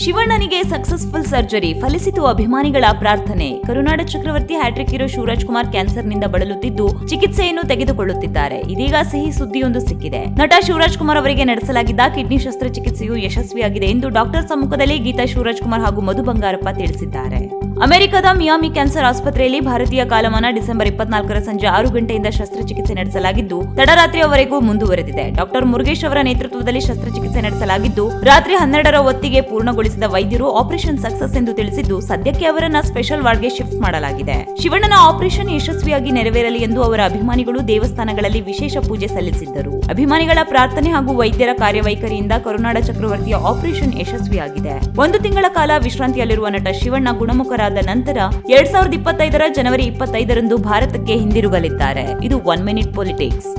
ಶಿವಣ್ಣನಿಗೆ successful surgery, ಫಲಿಸಿತು ಅಭಿಮಾನಿಗಳ ಪ್ರಾರ್ಥನೆ. ಕರುನಾಡ ಚಕ್ರವರ್ತಿ hat trick hero Shivraj Kumar ಕ್ಯಾನ್ಸರ್ನಿಂದ ಬಳಲುತ್ತಿದ್ದು ಚಿಕಿತ್ಸೆಯನ್ನು ತೆಗೆದುಕೊಳ್ಳುತ್ತಿದ್ದಾರೆ. ಇದೀಗ ಸಿಹಿ ಸುದ್ದಿಯೊಂದು ಸಿಕ್ಕಿದೆ. ನಟ ಶಿವರಾಜ್ ಕುಮಾರ್ ಅವರಿಗೆ ನಡೆಸಲಾಗಿದ್ದ ಕಿಡ್ನಿ ಶಸ್ತ್ರಚಿಕಿತ್ಸೆಯು ಯಶಸ್ವಿಯಾಗಿದೆ ಎಂದು ಡಾಕ್ಟರ್ ಸಮ್ಮುಖದಲ್ಲಿ ಗೀತಾ ಶಿವರಾಜ್ ಕುಮಾರ್ ಹಾಗೂ ಮಧು ಬಂಗಾರಪ್ಪ ತಿಳಿಸಿದ್ದಾರೆ. ಅಮೆರಿಕದ ಮಿಯಾಮಿ ಕ್ಯಾನ್ಸರ್ ಆಸ್ಪತ್ರೆಯಲ್ಲಿ ಭಾರತೀಯ ಕಾಲಮಾನ ಡಿಸೆಂಬರ್ 24ರ ಸಂಜೆ 6 ಗಂಟೆಯಿಂದ ಶಸ್ತ್ರಚಿಕಿತ್ಸೆ ನಡೆಸಲಾಗಿದ್ದು ತಡರಾತ್ರಿಯವರೆಗೂ ಮುಂದುವರೆದಿದೆ. ಡಾಕ್ಟರ್ ಮುರುಗೇಶ್ ಅವರ ನೇತೃತ್ವದಲ್ಲಿ ಶಸ್ತ್ರಚಿಕಿತ್ಸೆ ನಡೆಸಲಾಗಿದ್ದು ರಾತ್ರಿ 12ರ ಹೊತ್ತಿಗೆ ಪೂರ್ಣಗೊಳಿಸಿದ ವೈದ್ಯರು ಆಪರೇಷನ್ ಸಕ್ಸಸ್ ಎಂದು ತಿಳಿಸಿದ್ದು ಸದ್ಯಕ್ಕೆ ಅವರನ್ನ ಸ್ಪೆಷಲ್ ವಾರ್ಡ್ಗೆ ಶಿಫ್ಟ್ ಮಾಡಲಾಗಿದೆ. ಶಿವಣ್ಣನ ಆಪರೇಷನ್ ಯಶಸ್ವಿಯಾಗಿ ನೆರವೇರಲಿ ಎಂದು ಅವರ ಅಭಿಮಾನಿಗಳು ದೇವಸ್ಥಾನಗಳಲ್ಲಿ ವಿಶೇಷ ಪೂಜೆ ಸಲ್ಲಿಸಿದ್ದರು. ಅಭಿಮಾನಿಗಳ ಪ್ರಾರ್ಥನೆ ಹಾಗೂ ವೈದ್ಯರ ಕಾರ್ಯವೈಖರಿಯಿಂದ ಕರುನಾಡ ಚಕ್ರವರ್ತಿಯ ಆಪರೇಷನ್ ಯಶಸ್ವಿಯಾಗಿದೆ. 1 ತಿಂಗಳ ಕಾಲ ವಿಶ್ರಾಂತಿಯಲ್ಲಿರುವ ನಟ ಶಿವಣ್ಣ ಗುಣಮುಖರಾದ ನಂತರ 2025ರ ಜನವರಿ 25ರಂದು ಭಾರತಕ್ಕೆ ಹಿಂದಿರುಗಲಿದ್ದಾರೆ. ಇದು 1 ಮಿನಿಟ್ ಪೊಲಿಟಿಕ್ಸ್.